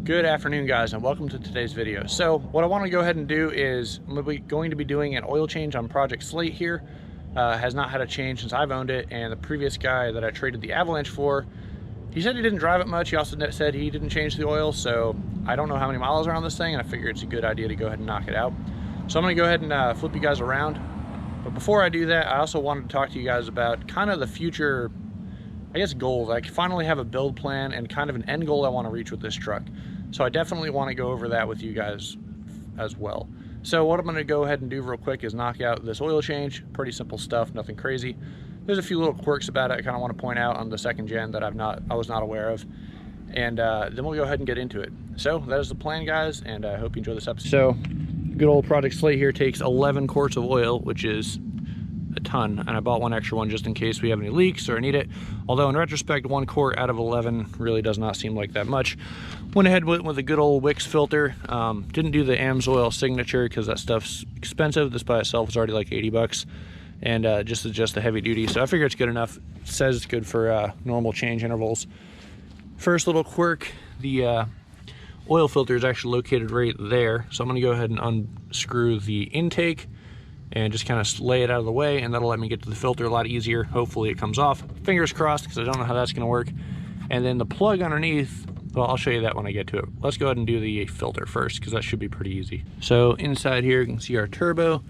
Good afternoon, guys, and welcome to today's video. So what I want to go ahead and do is I'm going to be doing an oil change on Project Slate here. Has not had a change since I've owned it, and the previous guy that I traded the Avalanche for, he said he didn't drive it much. He also said he didn't change the oil, so I don't know how many miles are on this thing, and I figure it's a good idea to go ahead and knock it out. So I'm going to go ahead and flip you guys around. But before I do that, I also wanted to talk to you guys about kind of the future, I guess, goals. I finally have a build plan and kind of an end goal I want to reach with this truck. So I definitely want to go over that with you guys as well. So what I'm going to go ahead and do real quick is knock out this oil change. Pretty simple stuff, nothing crazy. There's a few little quirks about it I kind of want to point out on the second gen that I was not aware of. And then we'll go ahead and get into it. So that is the plan, guys, and I hope you enjoy this episode. So good old Project Slate here takes 11 quarts of oil, which is a ton, and I bought one extra one just in case we have any leaks or need it. Although in retrospect, 1 quart out of 11 really does not seem like that much. Went ahead with a good old Wix filter. Didn't do the AMSOIL signature because that stuff's expensive. This by itself is already like 80 bucks, and just the heavy duty, so I figure it's good enough. It says it's good for normal change intervals. First little quirk, the oil filter is actually located right there, so I'm going to go ahead and unscrew the intake and just kind of lay it out of the way, and that'll let me get to the filter a lot easier. Hopefully it comes off. Fingers crossed, because I don't know how that's going to work. And then the plug underneath, well, I'll show you that when I get to it. Let's go ahead and do the filter first, because that should be pretty easy. So inside here you can see our turbo.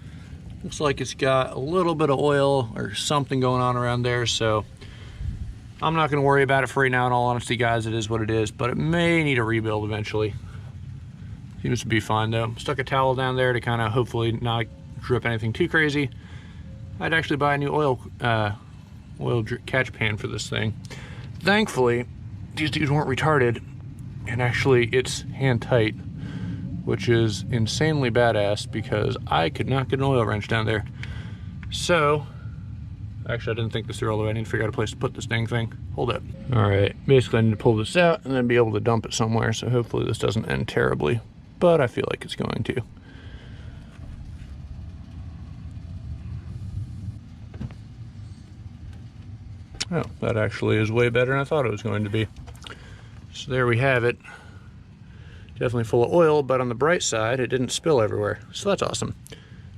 Looks like it's got a little bit of oil or something going on around there, so I'm not going to worry about it for right now. In all honesty, guys, it is what it is, but it may need a rebuild eventually. Seems to be fine though. Stuck a towel down there to kind of hopefully not drip anything too crazy. I'd actually buy a new oil catch pan for this thing. Thankfully, these dudes weren't retarded, and actually it's hand tight, which is insanely badass because I could not get an oil wrench down there. So, actually I didn't think this through all the way. I need to figure out a place to put this dang thing. Hold up. All right, basically I need to pull this out and then be able to dump it somewhere, so hopefully this doesn't end terribly, but I feel like it's going to. Oh, that actually is way better than I thought it was going to be. So there we have it. Definitely full of oil, but on the bright side, it didn't spill everywhere. So that's awesome.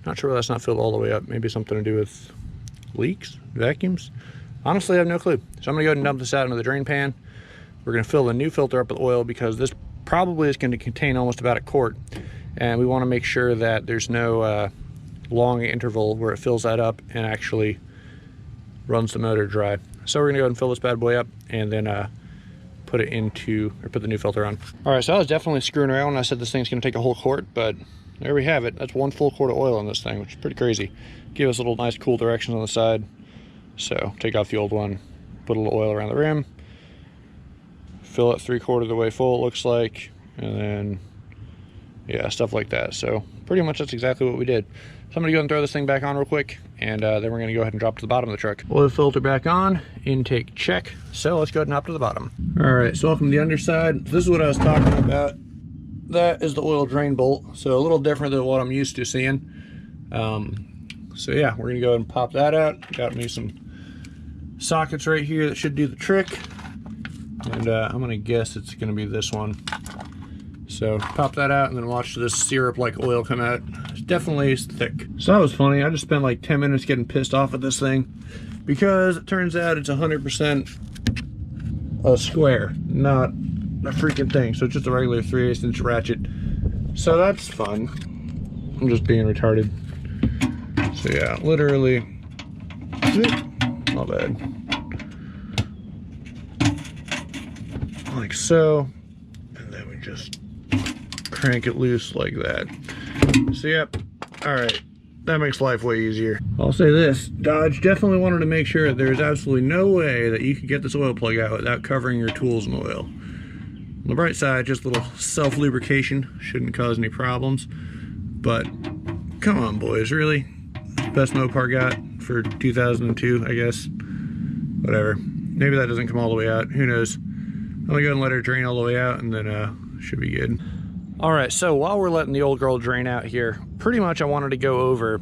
Not sure why that's not filled all the way up. Maybe something to do with leaks, vacuums. Honestly, I have no clue. So I'm gonna go ahead and dump this out into the drain pan. We're gonna fill the new filter up with oil because this probably is gonna contain almost about a quart. And we wanna make sure that there's no long interval where it fills that up and actually runs the motor dry. So we're gonna go ahead and fill this bad boy up and then put the new filter on. All right, so I was definitely screwing around when I said this thing's gonna take a whole quart, but there we have it. That's 1 full quart of oil on this thing, which is pretty crazy. Give us a little nice cool directions on the side. So take off the old one, put a little oil around the rim, fill it 3/4 of the way full, it looks like, and then, yeah, stuff like that. So pretty much that's exactly what we did. So I'm gonna go and throw this thing back on real quick, and then we're gonna go ahead and drop to the bottom of the truck. Oil filter back on, intake check. So let's go ahead and hop to the bottom. All right, so welcome to the underside. This is what I was talking about. That is the oil drain bolt. So a little different than what I'm used to seeing. So yeah, we're gonna go ahead and pop that out. Got me some sockets right here that should do the trick. And I'm gonna guess it's gonna be this one. So pop that out and then watch this syrup like oil come out. It's definitely thick. So that was funny. I just spent like 10 minutes getting pissed off at this thing because it turns out it's 100% a square, not a freaking thing. So it's just a regular 3/8 inch ratchet. So that's fun. I'm just being retarded. So yeah, literally, not bad. Like so, and then we just crank it loose like that. So yep, all right, that makes life way easier. I'll say this, Dodge definitely wanted to make sure that there's absolutely no way that you could get this oil plug out without covering your tools in oil. On the bright side, just a little self-lubrication, shouldn't cause any problems, but come on boys, really? Best Mopar got for 2002, I guess. Whatever, maybe that doesn't come all the way out, who knows. I'm gonna go and let her drain all the way out, and then should be good. All right, so while we're letting the old girl drain out here, pretty much I wanted to go over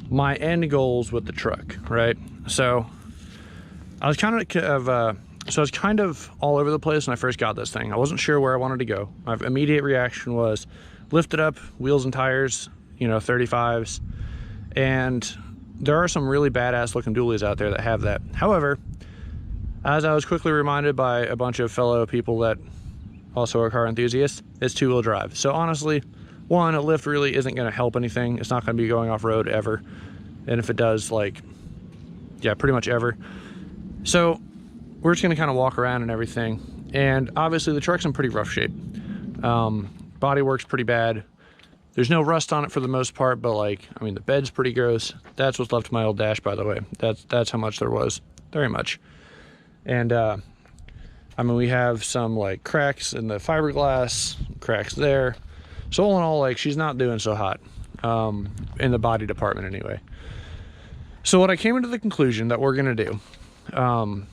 my end goals with the truck, right? So I was kind of So I was kind of all over the place when I first got this thing. I wasn't sure where I wanted to go. My immediate reaction was lift it up, wheels and tires, you know, 35s. And there are some really badass looking dualies out there that have that. However, as I was quickly reminded by a bunch of fellow people that also are car enthusiasts, it's 2-wheel drive. So honestly, one, a lift really isn't going to help anything. It's not going to be going off road ever. And if it does, like, yeah, pretty much ever. So we're just going to kind of walk around and everything. And obviously the truck's in pretty rough shape. Body work's pretty bad. There's no rust on it for the most part, but like, I mean, the bed's pretty gross. That's what's left of my old dash, by the way. That's how much there was, very much. And I mean, we have some like cracks in the fiberglass, cracks there. So all in all, like, she's not doing so hot in the body department anyway. So what I came into the conclusion that we're gonna do, kind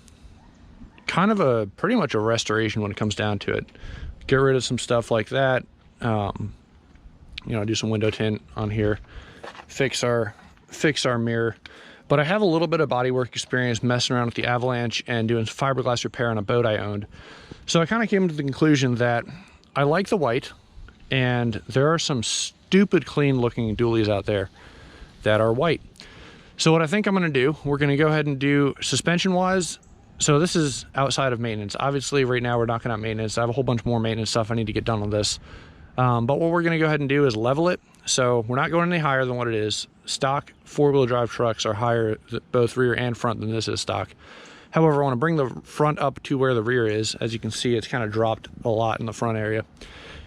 of pretty much a restoration when it comes down to it. Get rid of some stuff like that. You know, do some window tint on here, fix our mirror. But I have a little bit of bodywork experience messing around with the Avalanche and doing fiberglass repair on a boat I owned. So I kind of came to the conclusion that I like the white, and there are some stupid clean looking dualies out there that are white. So what I think I'm going to do, we're going to go ahead and do suspension wise. So this is outside of maintenance. Obviously right now we're knocking out maintenance. I have a whole bunch more maintenance stuff I need to get done on this. But what we're going to go ahead and do is level it. So we're not going any higher than what it is. Stock 4-wheel drive trucks are higher, both rear and front, than this is stock. However, I want to bring the front up to where the rear is. As you can see, it's kind of dropped a lot in the front area.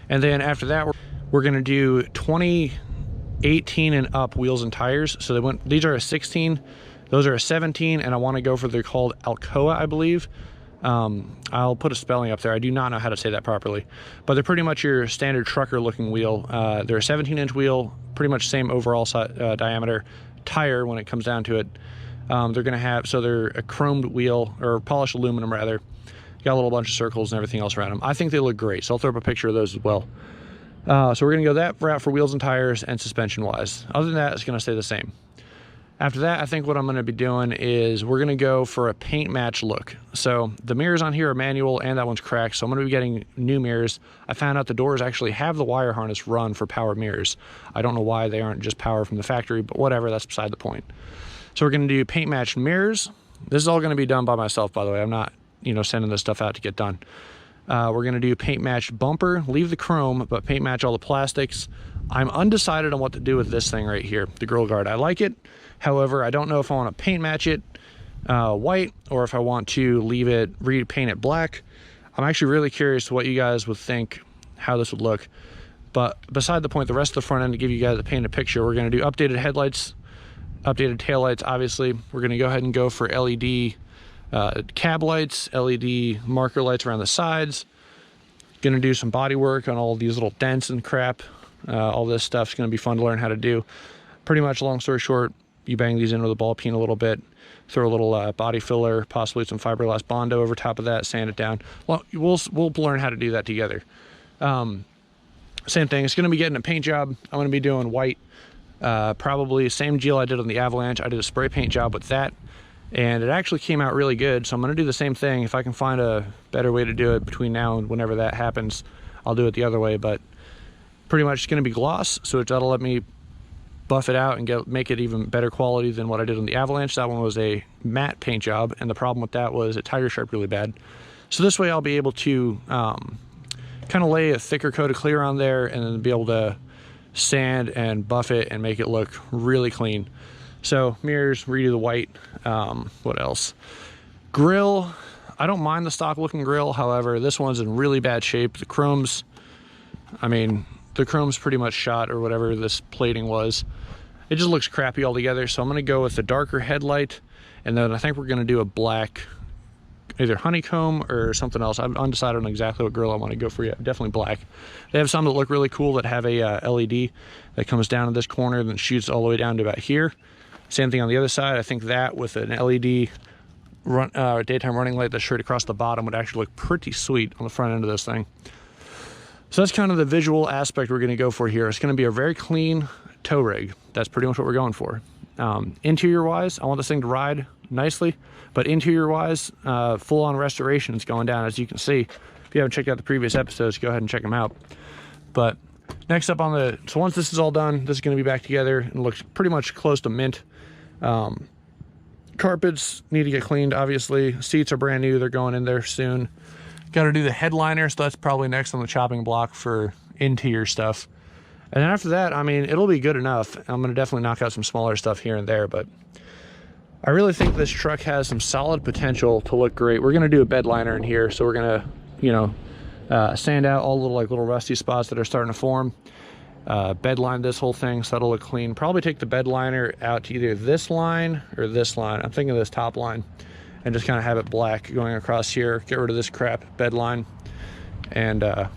And then after that, we're going to do 2018 and up wheels and tires. So these are a 16, those are a 17, and I want to go for, they're called Alcoa, I believe. I'll put a spelling up there. I do not know how to say that properly, but they're pretty much your standard trucker looking wheel. They're a 17-inch wheel, pretty much same overall diameter tire when it comes down to it. They're going to have, so they're a chromed wheel, or polished aluminum rather. Got a little bunch of circles and everything else around them. I think they look great, so I'll throw up a picture of those as well. So we're going to go that route for wheels and tires and suspension wise. Other than that, it's going to stay the same. After that, I think what I'm going to be doing is we're going to go for a paint match look. So the mirrors on here are manual and that one's cracked, so I'm going to be getting new mirrors. I found out the doors actually have the wire harness run for power mirrors. I don't know why they aren't just power from the factory, but whatever, that's beside the point. So we're going to do paint match mirrors. This is all going to be done by myself, by the way. I'm not, you know, sending this stuff out to get done. We're going to do paint match bumper, leave the chrome, but paint match all the plastics. I'm undecided on what to do with this thing right here, the grill guard. I like it. However, I don't know if I want to paint match it white or if I want to leave it, repaint it black. I'm actually really curious what you guys would think, how this would look. But beside the point, the rest of the front end, to give you guys a painted picture, we're going to do updated headlights, updated taillights, obviously. We're going to go ahead and go for LED cab lights, LED marker lights around the sides. Going to do some body work on all these little dents and crap. All this stuff's going to be fun to learn how to do. Pretty much, long story short, you bang these in with a ball peen a little bit, throw a little body filler, possibly some fiberglass Bondo over top of that, sand it down. Well, we'll learn how to do that together. Same thing, it's going to be getting a paint job. I'm going to be doing white, probably same deal I did on the Avalanche. I did a spray paint job with that, and it actually came out really good. So I'm going to do the same thing. If I can find a better way to do it between now and whenever that happens, I'll do it the other way. But pretty much it's going to be gloss, so that'll let me buff it out and make it even better quality than what I did on the Avalanche. That one was a matte paint job, and the problem with that was it tire sharp really bad. So this way I'll be able to kind of lay a thicker coat of clear on there and then be able to sand and buff it and make it look really clean. So mirrors, redo the white. What else? Grill, I don't mind the stock looking grill. However, this one's in really bad shape. The chrome's, I mean, the chrome's pretty much shot, or whatever this plating was. It just looks crappy altogether. So I'm going to go with the darker headlight, and then I think we're going to do a black, either honeycomb or something else. I'm undecided on exactly what grill I want to go for yet. Definitely black. They have some that look really cool that have a LED that comes down in this corner and then shoots all the way down to about here. Same thing on the other side. I think that with an LED daytime running light that's straight across the bottom would actually look pretty sweet on the front end of this thing. So that's kind of the visual aspect we're going to go for here. It's going to be a very clean tow rig. That's pretty much what we're going for. Interior wise, I want this thing to ride nicely, but interior wise, full on restoration is going down, as you can see. If you haven't checked out the previous episodes, go ahead and check them out. But next up on the, so once this is all done, this is going to be back together and looks pretty much close to mint. Carpets need to get cleaned, obviously. Seats are brand new, they're going in there soon. Got to do the headliner, so that's probably next on the chopping block for interior stuff. And then after that, I mean, it'll be good enough. I'm going to definitely knock out some smaller stuff here and there, but I really think this truck has some solid potential to look great. We're going to do a bed liner in here, so we're going to, you know, sand out all the little rusty spots that are starting to form. Bed line this whole thing so that'll look clean. Probably take the bed liner out to either this line or this line. I'm thinking this top line, and just kind of have it black going across here. Get rid of this crap bed line, and yeah,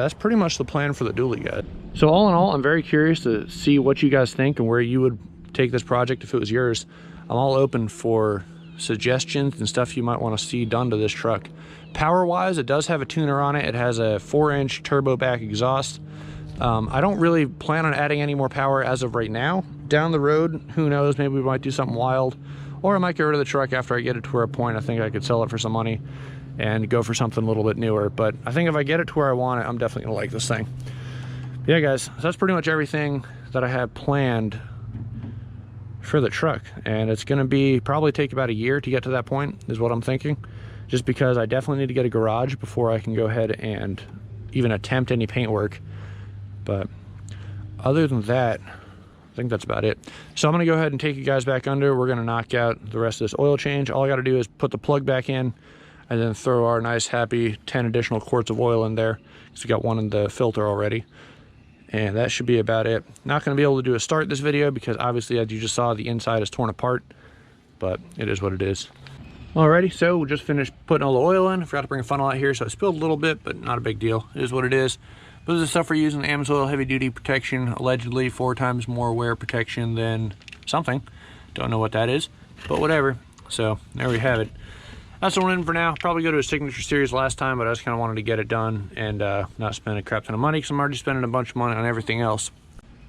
that's pretty much the plan for the dually, guys. So all in all, I'm very curious to see what you guys think and where you would take this project if it was yours. I'm all open for suggestions and stuff you might want to see done to this truck. Power wise, it does have a tuner on it. It has a 4-inch turbo back exhaust. I don't really plan on adding any more power as of right now. Down the road, who knows, maybe we might do something wild, or I might get rid of the truck after I get it to where a point I think I could sell it for some money and go for something a little bit newer. But I think if I get it to where I want it, I'm definitely gonna like this thing. Yeah, guys, so that's pretty much everything that I have planned for the truck, and it's gonna be probably take about a year to get to that point, is what I'm thinking, just because I definitely need to get a garage before I can go ahead and even attempt any paint work. But other than that, I think that's about it. So I'm gonna go ahead and take you guys back under. We're gonna knock out the rest of this oil change. All I gotta do is put the plug back in and then throw our nice happy 10 additional quarts of oil in there, because we got one in the filter already. And that should be about it. Not gonna be able to do a start this video because obviously, as you just saw, the inside is torn apart, but it is what it is. Alrighty, so we just finished putting all the oil in. I forgot to bring a funnel out here, so I spilled a little bit, but not a big deal. It is what it is. But this is stuff we're using, AMSOIL heavy duty protection, allegedly 4 times more wear protection than something. Don't know what that is, but whatever. So there we have it. That's the one in for now. Probably go to a signature series last time, but I just kind of wanted to get it done and not spend a crap ton of money, because I'm already spending a bunch of money on everything else.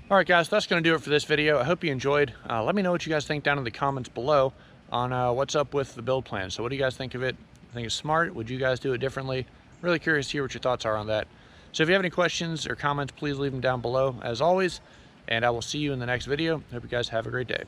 All right, guys, that's going to do it for this video. I hope you enjoyed. Let me know what you guys think down in the comments below on what's up with the build plan. So what do you guys think of it? I think it's smart. Would you guys do it differently? Really curious to hear what your thoughts are on that. So if you have any questions or comments, please leave them down below as always, and I will see you in the next video. Hope you guys have a great day.